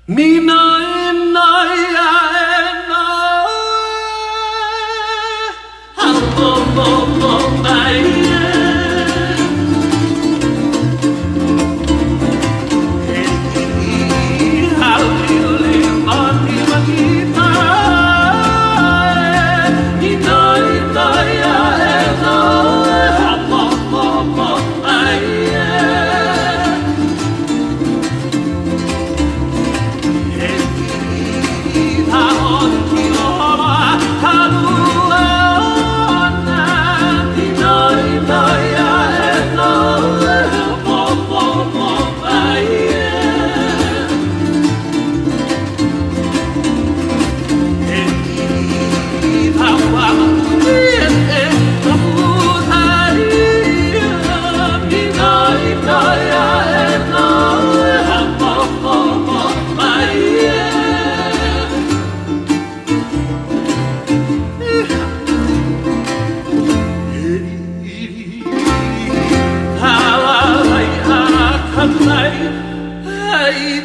Mina e nai a e nai Hau po po po mai e E i hau liule mani makita e I nai nai a e nai Hau po po po mai e Hey,